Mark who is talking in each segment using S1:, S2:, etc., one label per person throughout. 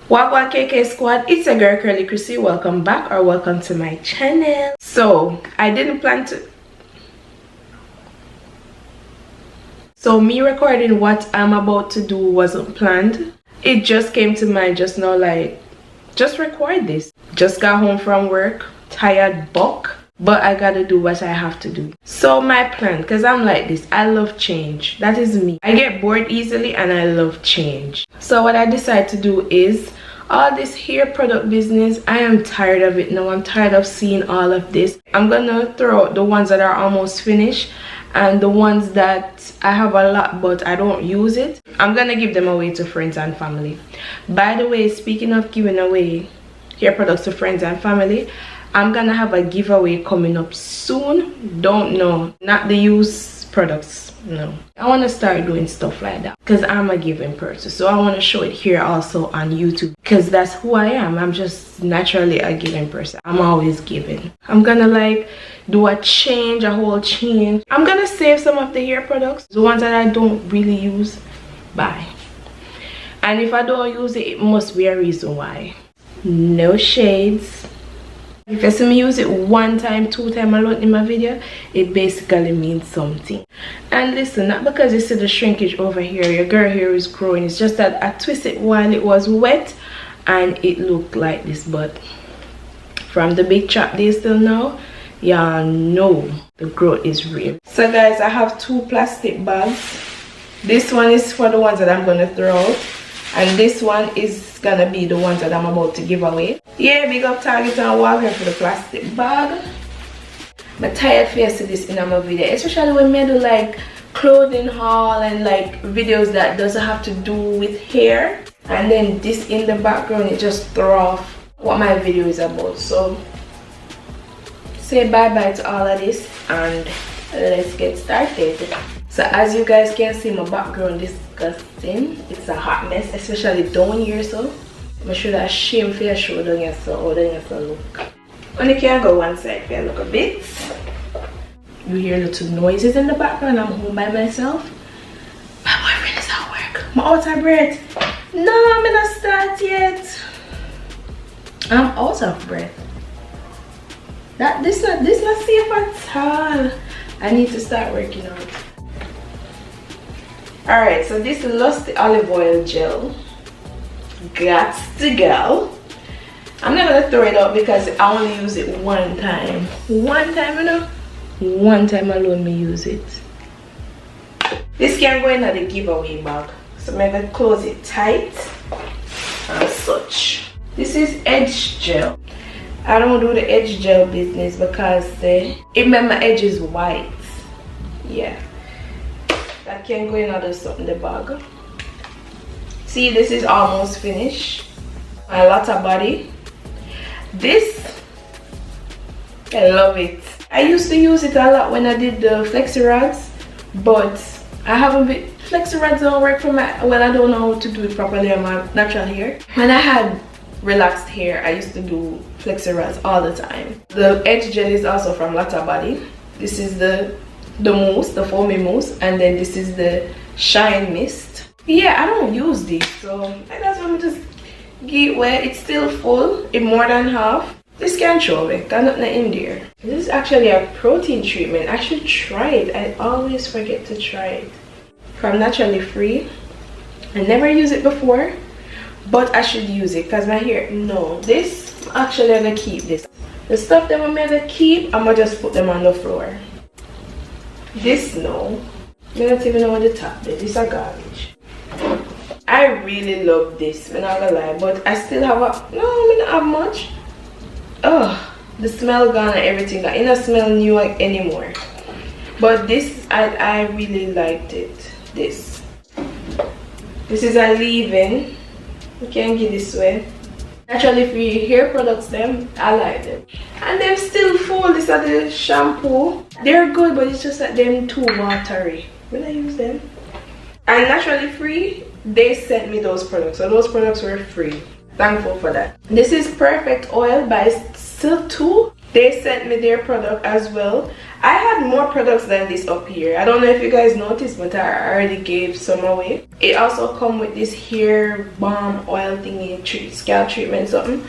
S1: Wagwan KK squad, it's a girl Kurly Krissy. Welcome back or welcome to my channel. So I didn't plan to, so me recording what I'm about to do wasn't planned. It just came to mind just now, like, just record this. Just got home from work, tired buck, but I gotta do what I have to do. So my plan, because I'm like this, I love change. That is me. I get bored easily and I love change. So what I decided to do is all this hair product business, I am tired of it now. I'm tired of seeing all of this. I'm gonna throw out the ones that are almost finished and the ones that I have a lot but I don't use it. I'm gonna give them away to friends and family. By the way, speaking of giving away hair products to friends and family, I'm gonna have a giveaway coming up soon. Don't know, not the used products, no. I want to start doing stuff like that because I'm a giving person, so I want to show it here also on YouTube because that's who I am. I'm just naturally a giving person. I'm always giving. I'm gonna like do a whole change. I'm gonna save some of the hair products, the ones that I don't really use, bye. And if I don't use it, it must be a reason why. No shades. If you see me use it one time, two times alone in my video, it basically means something. And listen, not because you see the shrinkage over here, your girl hair is growing. It's just that I twisted it while it was wet and it looked like this. But from the big chop days till now, y'all know the growth is real. So guys, I have two plastic bags. This one is for the ones that I'm gonna throw out, and this one is gonna be the ones that I'm about to give away. Yeah, big up Target and Walmart for the plastic bag. I'm tired for see this in my video, especially when I do like clothing haul and like videos that doesn't have to do with hair, and then this in the background, it just throw off what my video is about. So say bye bye to all of this and let's get started. So as you guys can see, my background is disgusting. It's a hot mess, especially down here. So I should have shame for your show down here, so how down here so look. Only can go one side for look a bit. You hear little noises in the background. I'm home by myself. My boyfriend is at work. I'm out of breath. No, I'm not start yet. I'm out of breath. This not safe at all. I need to start working out. Alright, so this Lusty olive oil gel. Got to go. I'm not gonna throw it out because I only use it one time. One time, you know? One time alone me use it. This can go in the giveaway bag. So I'm gonna close it tight and such. This is edge gel. I don't do the edge gel business because it made my edges white. Yeah. That can go in the bag. See, this is almost finished. A lot of body. This, I love it. I used to use it a lot when I did the flexi rods, but I haven't been, flexi rods don't work for my, well, I don't know how to do it properly on my natural hair. When I had relaxed hair, I used to do flexi rods all the time. The edge gel is also from Lotta Body. This is the mousse, the foamy mousse, and then this is the shine mist. Yeah, I don't use this, so I just want to just get where it's still full in more than half. This can't show it, got nothing in there. This is actually a protein treatment. I should try it. I always forget to try it. From Naturally Free. I never used it before, but I should use it because my hair, no. This, actually I'm gonna keep this. The stuff that I'm gonna keep, I'm gonna just put them on the floor. This, no. I don't even know what the top is. This is a garbage. I really love this, I'm not gonna lie, but I still have a, no, I don't have much. Oh, the smell gone and everything. I don't smell new anymore. But this, I really liked it. This is a leave-in. You can get this way. Naturally Free hair products, them, I like them. And them still full. These are the shampoo. They're good, but it's just that them too watery. Will I use them? And Naturally Free, they sent me those products. So those products were free. Thankful for that. This is Perfect Oil by Still 2. They sent me their product as well. I had more products than this up here. I don't know if you guys noticed, but I already gave some away. It also come with this hair balm oil thingy, scalp treatment something,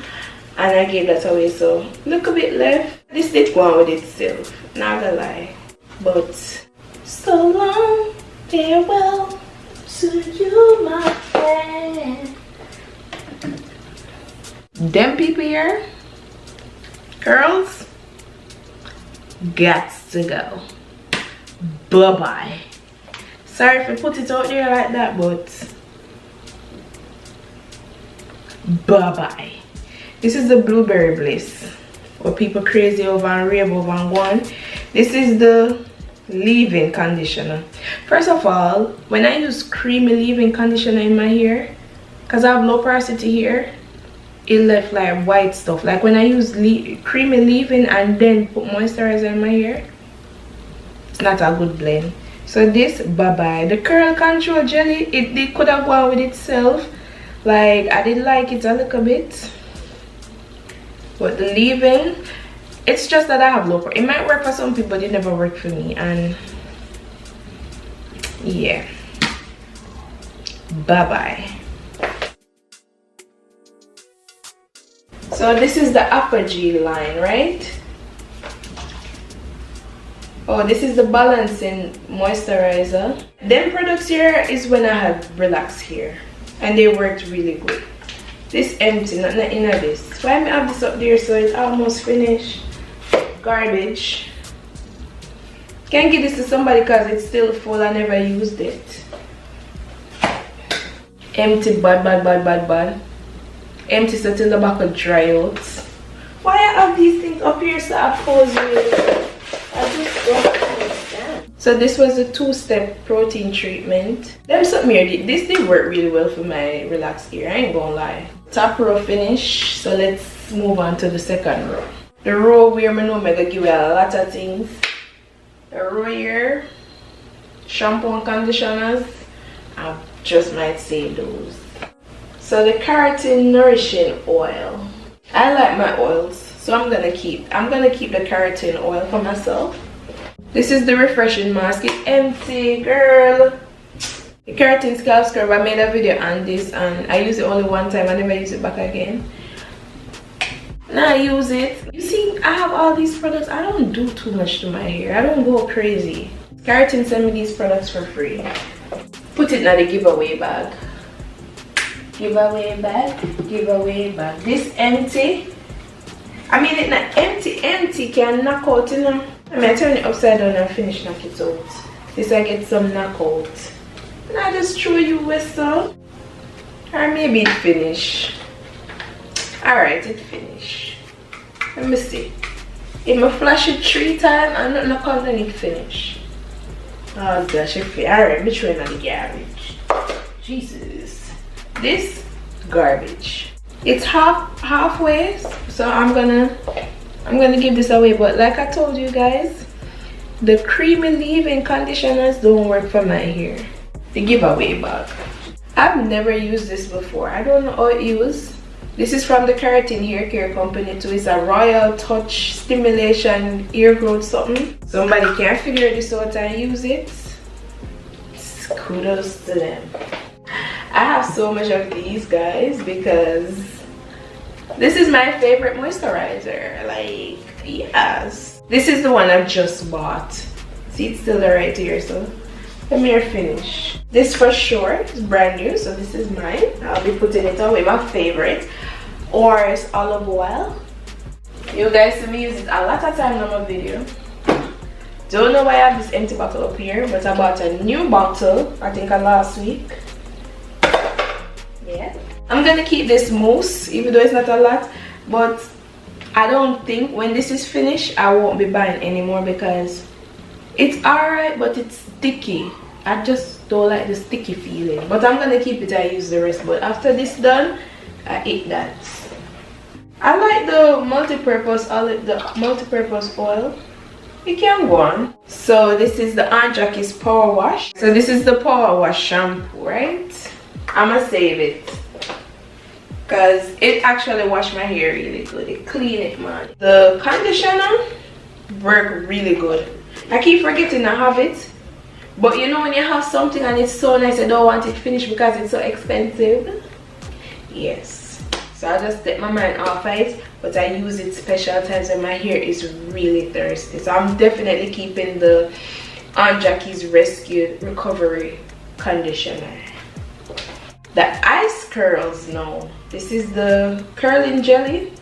S1: and I gave that away. So look a bit left. This did go on with itself, not gonna lie. But so long, farewell to you, my friend. Them people here, girls, gots to go. Bye-bye. Sorry if I put it out there like that, but bye-bye. This is the Blueberry Bliss, what people crazy over and rave over and GWAAN. This is the leave-in conditioner. First of all, when I use creamy leave-in conditioner in my hair, because I have low porosity hair, it left like white stuff. Like when I use creamy leave-in and then put moisturizer in my hair, it's not a good blend. So this, bye-bye. The curl control jelly, it could have gone with itself. Like I did like it a little bit, but the leave-in, it's just that I have low. It might work for some people, but it never worked for me. And yeah, bye-bye. So this is the Apogee line, right? Oh, this is the balancing moisturizer. Them products here is when I had relaxed hair, and they worked really good. This empty, not in this. Why I have this up there so it's almost finished? Garbage. Can't give this to somebody because it's still full. I never used it. Empty, bad. Empty so till the back will dry out. Why I have these things up here so I pose with? I just don't understand. So this was a 2-step protein treatment. Them something here, this did work really well for my relaxed hair, I ain't gonna lie. Top row finish, so let's move on to the second row. The row where I know I'm gonna give you a lot of things. The row here, shampoo and conditioners, I just might save those. So the keratin nourishing oil. I like my oils, so I'm gonna keep the keratin oil for myself. This is the refreshing mask. It's empty, girl. The keratin scalp scrub, I made a video on this and I used it only one time. I never use it back again. Now I use it. You see, I have all these products. I don't do too much to my hair. I don't go crazy. Keratin sent me these products for free. Put it in the giveaway bag. Giveaway bag. This empty. I mean it not empty can knock out, you know. I mean I turn it upside down and finish knock it out. This I get some knockout. And I just throw you whistle. Or maybe it finish. Alright, it finish. Let me see. If I flash it 3 times and not knock out, then it finish. Oh gosh, it finish. Alright, me throw it in the garbage. Jesus. This garbage. It's halfway, so I'm gonna give this away. But like I told you guys, the creamy leave-in conditioners don't work for my hair. The giveaway bag. I've never used this before. I don't know how it uses. This is from the Keratin Hair Care Company too. It's a Royal Touch Stimulation Hair Growth something. Somebody can figure this out and use it. Kudos to them. I have so much of these, guys, because this is my favorite moisturizer. Like, yes. This is the one I just bought. See, it's still right here, so let me finish. This for sure is brand new, so this is mine. I'll be putting it away. My favorite, or it's olive oil. You guys see me use it a lot of time on my video. Don't know why I have this empty bottle up here, but I bought a new bottle, I think last week. Yeah, I'm gonna keep this mousse, even though it's not a lot, but I don't think when this is finished I won't be buying anymore because it's alright, but it's sticky. I just don't like the sticky feeling, but I'm gonna keep it. I use the rest, but after this done, I eat that. I like the multi-purpose oil. It can go on. So this is the Aunt Jackie's Power Wash. So this is the Power Wash shampoo, right? I'ma save it. because it actually washed my hair really good. It cleaned it, man. The conditioner worked really good. I keep forgetting I have it, but you know when you have something and it's so nice, I don't want it finished because it's so expensive. Yes, so I just take my mind off it, but I use it special times when my hair is really thirsty. So I'm definitely keeping the Aunt Jackie's Rescue Recovery Conditioner. The ice curls now. This is the curling jelly.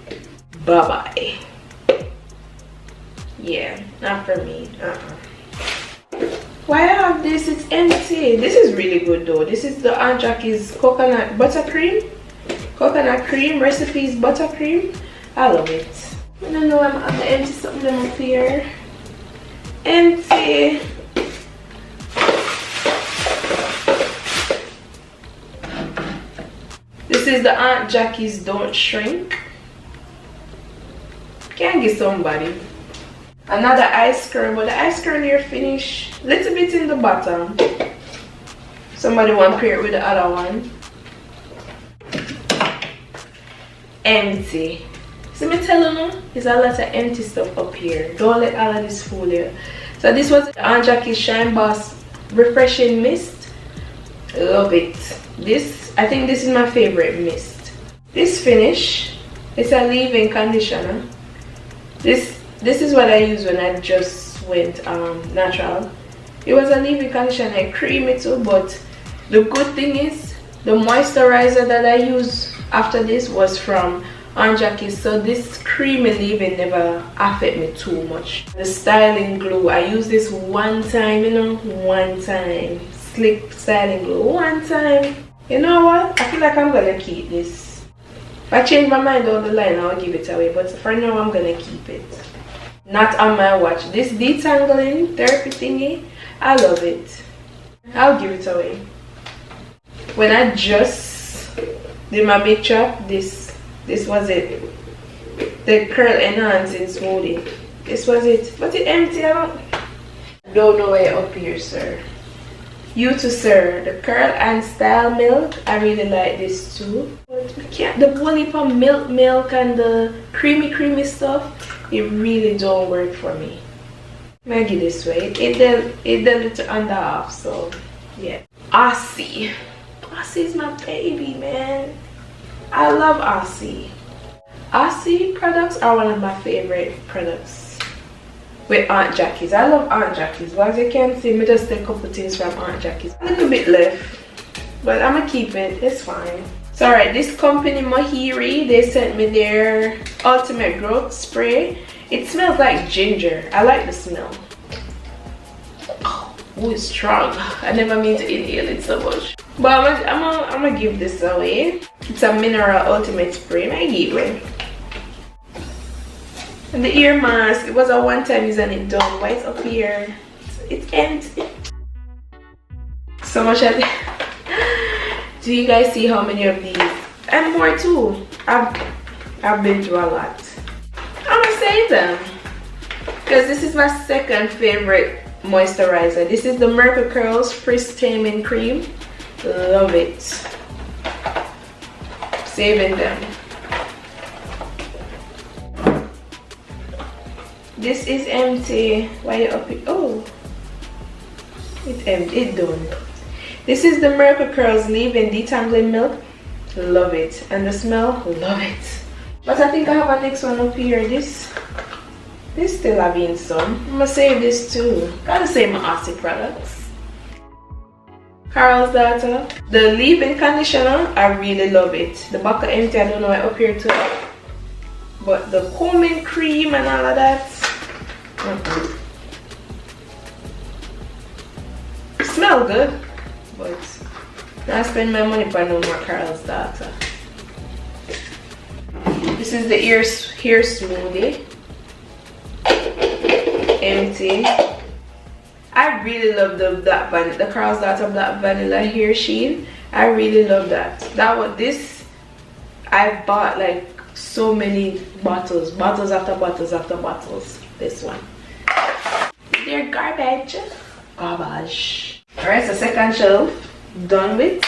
S1: Bye bye. Yeah, not for me. Why I have this? It's empty. This is really good though. This is the Aunt Jackie's coconut buttercream. Coconut cream recipes buttercream. I love it. I don't know, I'm at the empty something up here. Empty. This is the Aunt Jackie's Don't Shrink. Can't get somebody. Another ice curl, but the ice curl here finish little bit in the bottom. Somebody want to pair it with the other one. Empty. So me telling you, there's a lot of empty stuff up here. Don't let all of this fool you. So this was Aunt Jackie's Shine Boss Refreshing Mist. Love it. This, I think this is my favorite mist. This finish, it's a leave-in conditioner. This is what I use when I just went natural. It was a leave-in conditioner, creamy too, but the good thing is the moisturizer that I used after this was from Aunt Jackie's, so this creamy leave-in never affect me too much. The styling glue, I use this one time, you know, one time. Slick styling glue, one time. You know what? I feel like I'm gonna keep this. If I change my mind down the line, I'll give it away, but for now I'm gonna keep it. Not on my watch. This detangling therapy thingy, I love it. I'll give it away. When I just did my big chop, this was it. The curl enhancing smoothie. This was it. But it empty. I don't know where up here, sir. You too, sir. The curl and style milk. I really like this too. But we can't. The bully for milk and the creamy stuff. It really don't work for me. Maybe this way. It dilutes on the half. So yeah. Aussie. Aussie is my baby, man. I love Aussie. Aussie products are one of my favorite products with Aunt Jackie's. I love Aunt Jackie's. Well, as you can see, me just take a couple things from Aunt Jackie's. A little bit left, but I'm gonna keep it. It's fine. So alright, this company Mahiri, they sent me their Ultimate Growth Spray. It smells like ginger. I like the smell. Oh, it's strong. I never mean to inhale it so much. But I'm gonna give this away. It's a mineral ultimate spray. I give it. And the ear mask, it was a one-time use and it done. Why it's up here? It's empty. So much of do you guys see how many of these? And more too. I've been through a lot. I'm gonna save them because this is my second favorite moisturizer. This is the Miracle Curls Frizz Taming Cream. Love it. Saving them. This is empty. Why you up it? Oh, it's empty. It's done. This is the Miracle Curls Leave-In Detangling Milk. Love it. And the smell, love it. But I think I have a next one up here. This still having some. I'm gonna save this too. Gotta save my Aussie products. Carol's Daughter. The leave-in conditioner, I really love it. The bucket empty, I don't know why up here too. But the combing cream and all of that. Smell good, but I spend my money for no more Carol's Daughter. This is the hair smoothie. Empty. I really love the Carol's Daughter Black Vanilla Hair Sheen. I really love that. I bought like so many bottles after bottles. This one. They're garbage. Alright, so second shelf done with.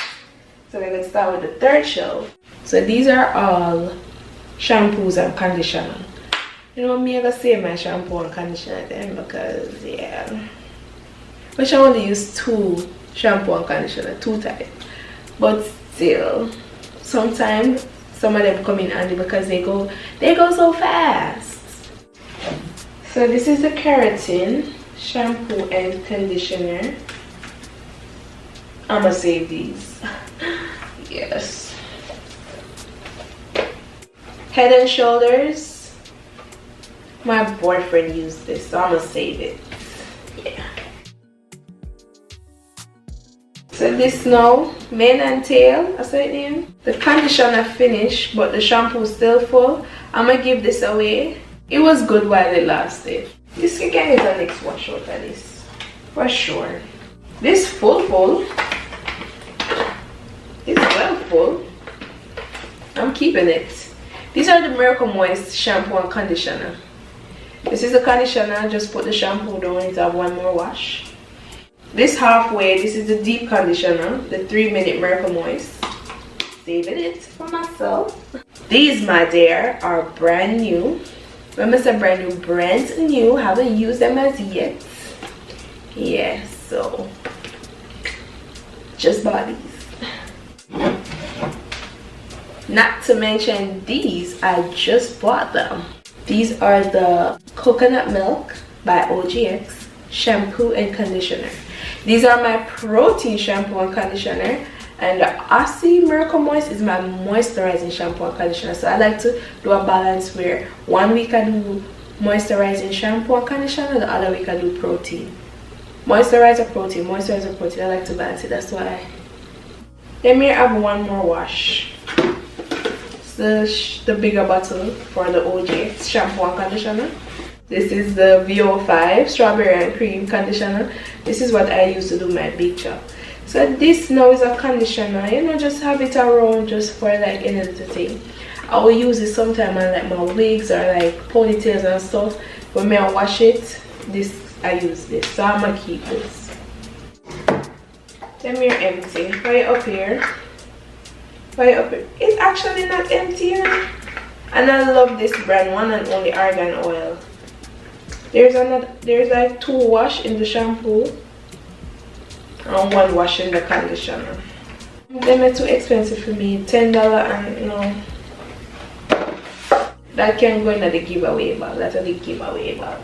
S1: So So we're gonna start with the third shelf. So these are all shampoos and conditioner. You know, me I gonna save my shampoo and conditioner then because yeah. But I only use 2 shampoo and conditioner, 2 types. But still, sometimes some of them come in handy because they go so fast. So this is the keratin shampoo and conditioner. I'ma save these. Yes. Head and Shoulders. My boyfriend used this, so I'ma save it. Yeah. So this now, mane and tail, I said it name. The conditioner finished, but the shampoo is still full. I'ma give this away. It was good while it lasted. This can get the next wash out of this, for sure. This full. It's well full. I'm keeping it. These are the Miracle Moist shampoo and conditioner. This is the conditioner, just put the shampoo down and have one more wash. This halfway, this is the deep conditioner, the 3-minute Miracle Moist. Saving it for myself. These, my dear, are brand new. When I say brand new, haven't used them as yet. Yeah, so just bought these. Not to mention these, I just bought them. These are the Coconut Milk by OGX shampoo and conditioner. These are my protein shampoo and conditioner, and the Aussie Miracle Moist is my moisturizing shampoo and conditioner. So I like to do a balance where one week I do moisturizing shampoo and conditioner, the other week I do protein. Moisturizer, protein, moisturizer, protein. I like to balance it, that's why. Then we have one more wash. It's the bigger bottle for the OGX shampoo and conditioner. This is the VO5 strawberry and cream conditioner. This is what I use to do my big job. So this now is a conditioner, you know, just have it around just for like any little thing. I will use it sometime on like my wigs or like ponytails and stuff. When I wash it, I use this. So I'm gonna keep this. Then we're empty. Right up here. Right up here. It's actually not empty, you know? And I love this brand, one and only argan oil. There's like 2 wash in the shampoo and 1 wash in the conditioner. Them are too expensive for me. $10 and you know that can go into the giveaway bag. That's the giveaway bag.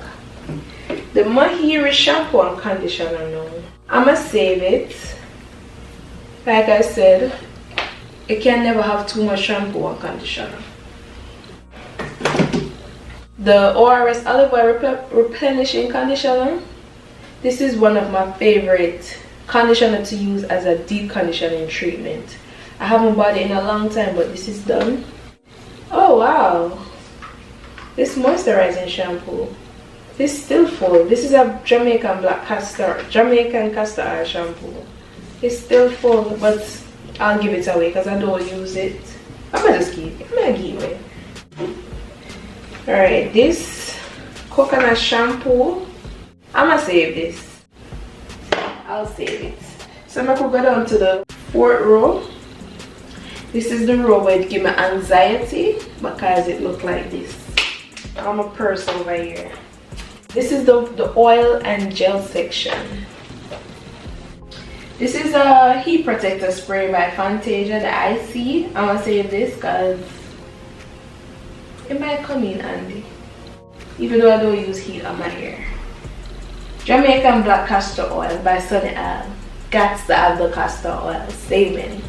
S1: The Mahiri shampoo and conditioner now. I'ma save it. Like I said, you can never have too much shampoo and conditioner. The ORS Olive Oil Replenishing Conditioner. This is one of my favorite conditioner to use as a deep conditioning treatment. I haven't bought it in a long time, but this is done. Oh wow. This moisturizing shampoo. This is still full. This is a Jamaican castor oil shampoo. It's still full, but I'll give it away because I don't use it. I'm gonna just keep it. I'm gonna give it. Alright, this coconut shampoo, I'm gonna save this. I'll save it. So I'm gonna go down to the 4th row. This is the row where it gives me anxiety because it looks like this. I'm a purse over here. This is the oil and gel section. This is a heat protector spray by Fantasia, the IC. I'm gonna save this because it might come in handy, even though I don't use heat on my hair. Jamaican Black Castor Oil by Sunny Al. Got to have the castor oil, saving.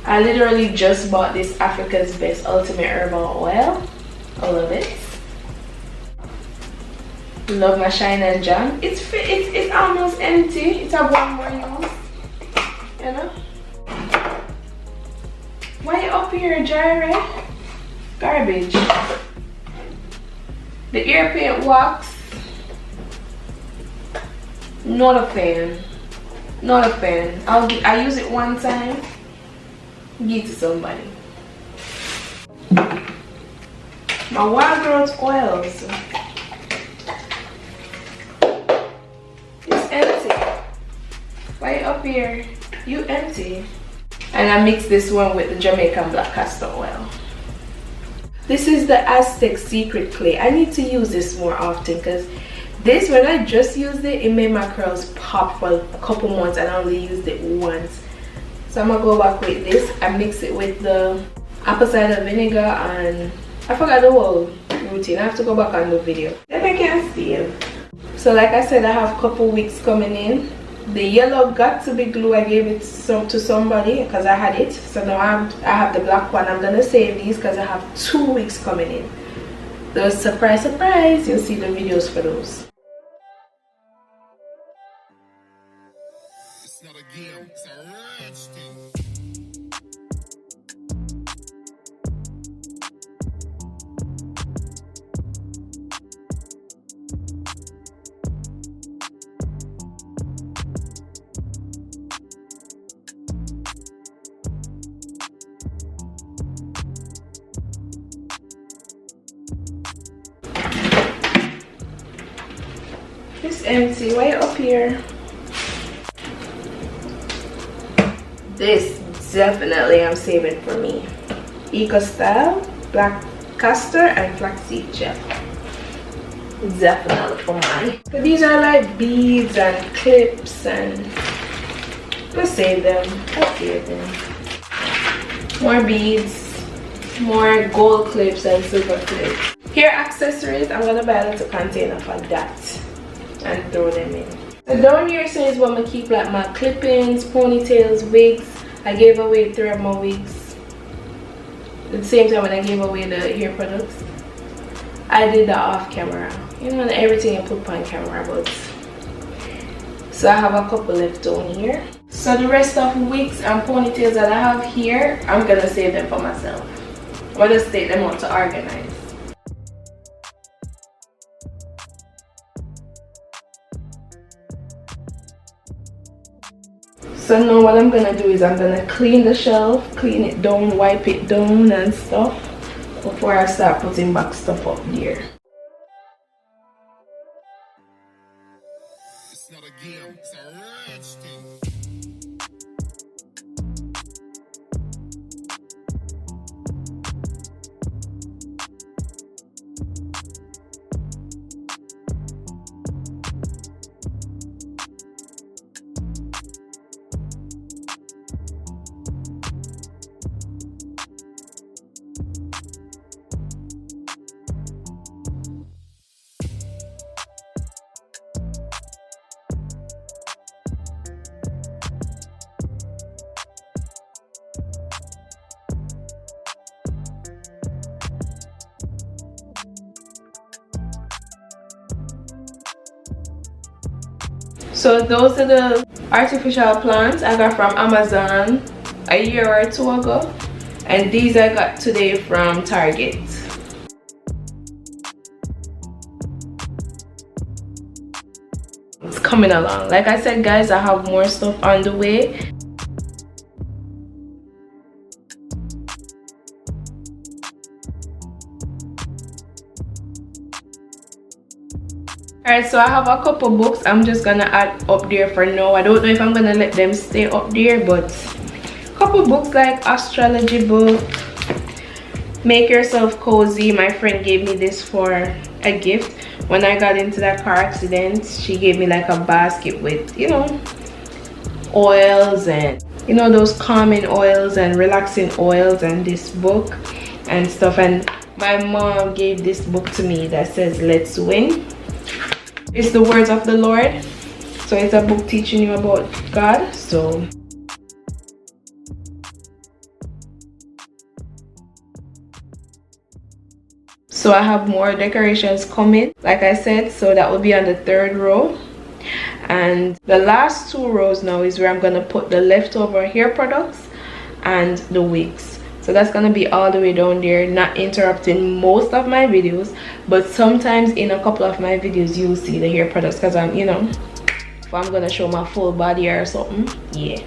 S1: I literally just bought this Africa's Best Ultimate Herbal Oil. I love it. Love my Shine and Jam. It's almost empty. It's a one more use, you know. Why up here, Jerry? Garbage. The ear paint wax. Not a fan. Not a fan. I use it one time. Give it to somebody. My Wild Growth oils. It's empty. Why up here? You empty. And I mix this one with the Jamaican black castor oil. This is the Aztec Secret Clay. I need to use this more often because this, when I just used it, it made my curls pop for a couple months and I only used it once. So I'm gonna go back with this and mix it with the apple cider vinegar, and I forgot the whole routine. I have to go back on the video. Then I can see. So like I said, I have a couple weeks coming in. The yellow got to be glue. I gave it to somebody because I had it. So now I have the black one. I'm gonna save these because I have 2 weeks coming in. Those surprise, surprise. You'll see the videos for those. It's not a game, it's a rich thing. It's empty. Why up here? This definitely I'm saving for me. Eco Style, black castor and flaxseed gel. Definitely for mine. So these are like beads and clips, and let's save them. I'll save them. More beads, more gold clips and silver clips. Hair accessories, I'm gonna buy a little container for that and throw them in. So down here says what I'm gonna keep, like my clip-ins, ponytails, wigs. I gave away 3 of my wigs at the same time when I gave away the hair products. I did that off camera. You know, everything I put on camera, but so I have a couple left down here. So the rest of wigs and ponytails that I have here, I'm gonna save them for myself. I'm gonna just take them out to organize. So now what I'm gonna do is I'm gonna clean the shelf, clean it down, wipe it down and stuff before I start putting back stuff up there. It's not a game, it's a rich thing. So those are the artificial plants I got from Amazon a year or 2 ago, and these I got today from Target. It's coming along. Like I said, guys, I have more stuff on the way. Alright, so I have a couple books I'm just gonna add up there for now. I don't know if I'm gonna let them stay up there, but a couple books like astrology book, Make Yourself Cozy. My friend gave me this for a gift. When I got into that car accident, she gave me like a basket with, you know, oils and, you know, those calming oils and relaxing oils, and this book and stuff. And my mom gave this book to me that says Let's Win. It's the words of the Lord, so it's a book teaching you about God. So I have more decorations coming, like I said, so that will be on the 3rd row, and the last 2 rows now is where I'm gonna put the leftover hair products and the wigs. So that's gonna be all the way down there, not interrupting most of my videos, but sometimes in a couple of my videos you'll see the hair products, because I'm, you know, if I'm gonna show my full body or something, yeah.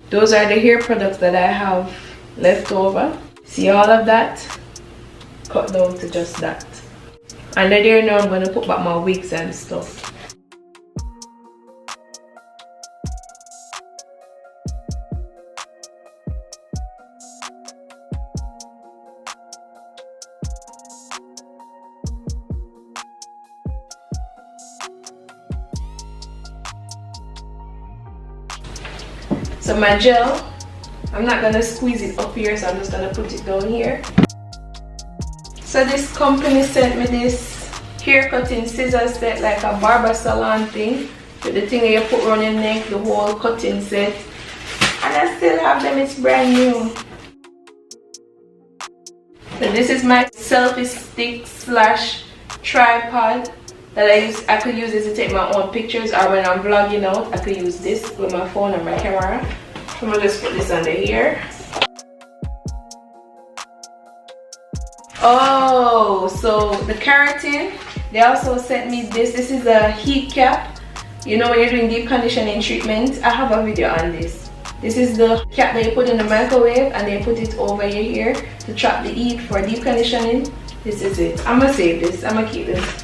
S1: Those are the hair products that I have left over. See all of that? Cut down to just that. And there now I'm gonna put back my wigs and stuff. So my gel, I'm not gonna squeeze it up here, so I'm just gonna put it down here. So this company sent me this hair cutting scissors set, like a barber salon thing, with the thing that you put around your neck, the whole cutting set. And I still have them, it's brand new. So this is my selfie stick slash tripod that I could use this to take my own pictures, or when I'm vlogging out, I could use this with my phone and my camera. I'm gonna just put this under here. Oh, so the keratin, they also sent me this. This is a heat cap. You know, when you're doing deep conditioning treatment, I have a video on this. This is the cap that you put in the microwave and they put it over your hair to trap the heat for deep conditioning. This is it. I'm gonna save this. I'm gonna keep this.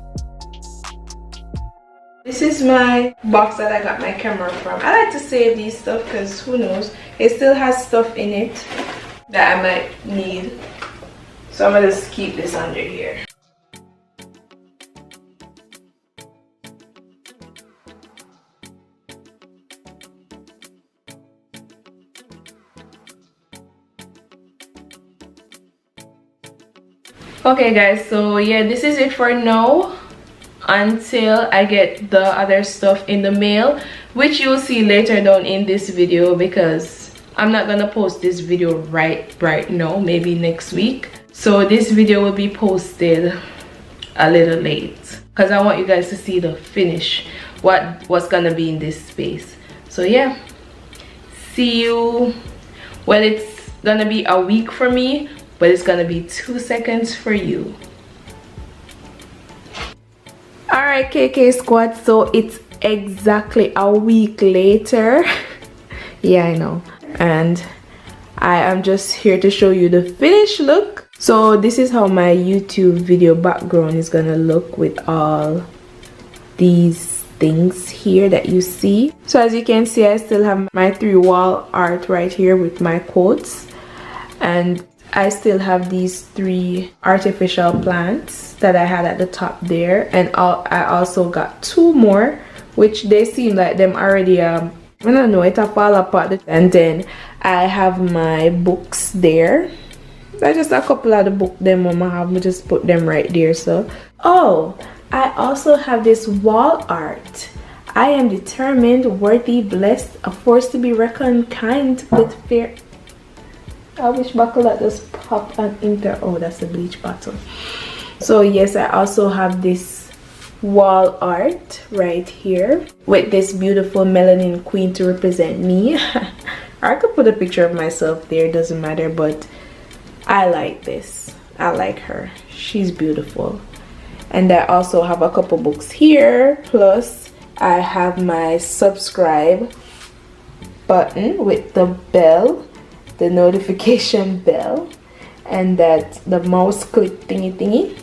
S1: This is my box that I got my camera from. I like to save these stuff because who knows, it still has stuff in it that I might need. So I'm gonna just keep this under here. Okay guys, so yeah, this is it for now until I get the other stuff in the mail, which you'll see later down in this video, because I'm not gonna post this video right now, maybe next week. So this video will be posted a little late because I want you guys to see the finish, what's gonna be in this space. So yeah, see you. Well, it's gonna be a week for me, but it's gonna be 2 seconds for you. Alright KK squad, so it's exactly a week later. Yeah, I know. And I am just here to show you the finished look. So this is how my YouTube video background is gonna look with all these things here that you see. So as you can see, I still have my 3 wall art right here with my quotes, and I still have these 3 artificial plants that I had at the top there, and I also got 2 more, which they seem like them already I don't know, it fall apart. And then I have my books there. I just a couple of the book them I have, just put them right there. So oh, I also have this wall art. I am determined, worthy, blessed, a force to be reckoned, kind with fear. I wish buckle that just pop and enter. Oh, that's a bleach bottle. So yes, I also have this wall art right here with this beautiful melanin queen to represent me. I could put a picture of myself there, doesn't matter, but I like this. I like her. She's beautiful. And I also have a couple books here, plus I have my subscribe button with the bell, the notification bell, and that the mouse click thingy.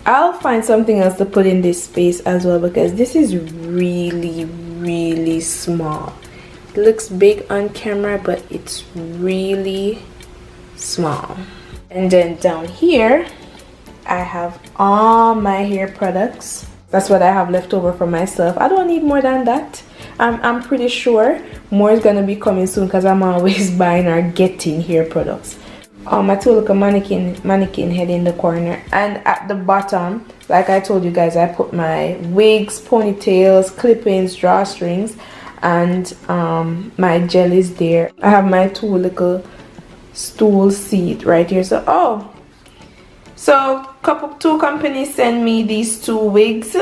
S1: I'll find something else to put in this space as well, because this is really small. It looks big on camera, but it's really small. And then down here I have all my hair products. That's what I have left over for myself. I don't need more than that. I'm pretty sure more is gonna be coming soon, because I'm always buying or getting hair products. My 2 little mannequin head in the corner, and at the bottom, like I told you guys, I put my wigs, ponytails, clip-ins, drawstrings, and my jellies there. I have my 2 little stool seat right here. So so 2 companies send me these 2 wigs,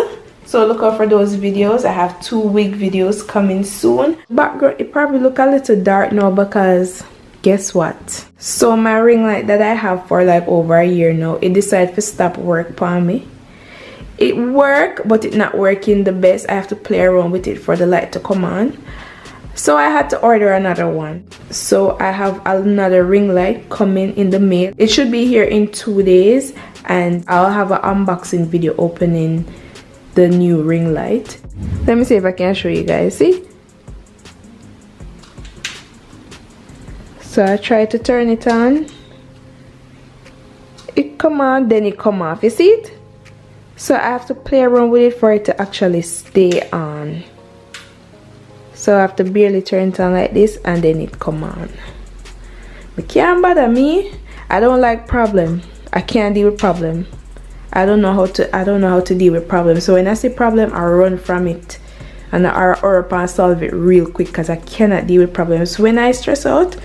S1: so look out for those videos. I have 2 wig videos coming soon. Background, it probably look a little dark now because guess what? So my ring light that I have for like over a year now, it decided to stop work for me. It work, but it not working the best. I have to play around with it for the light to come on. So I had to order another one. So I have another ring light coming in the mail. It should be here in 2 days, and I'll have an unboxing video opening the new ring light. Let me see if I can show you guys. See? So I try to turn it on. It come on, then it come off. You see it? So I have to play around with it for it to actually stay on. So I have to barely turn it on like this, and then it come on. But can't bother me. I don't like problem. I can't deal with problem. I don't know how to deal with problem. So when I see problem, I run from it, and I solve it real quick, because I cannot deal with problems. When I stress out,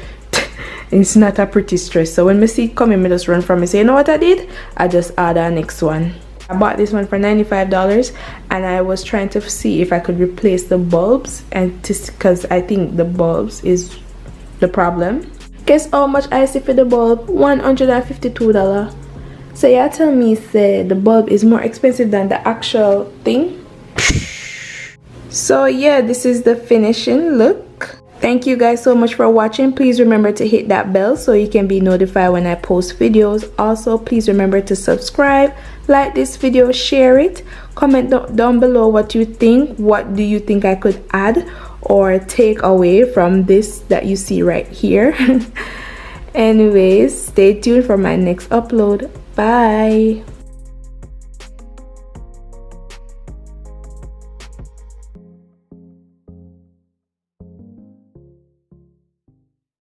S1: it's not a pretty stress. So when I see it coming, I just run from it. So you know what I did? I just add a next one. I bought this one for $95, and I was trying to see if I could replace the bulbs, and because I think the bulbs is the problem. Guess how much I see for the bulb? $152. So yeah, tell me, say the bulb is more expensive than the actual thing. So yeah, this is the finishing look. Thank you guys so much for watching. Please remember to hit that bell so you can be notified when I post videos. Also, please remember to subscribe, like this video, share it, comment down below what you think. What do you think I could add or take away from this that you see right here? Anyways, stay tuned for my next upload. Bye.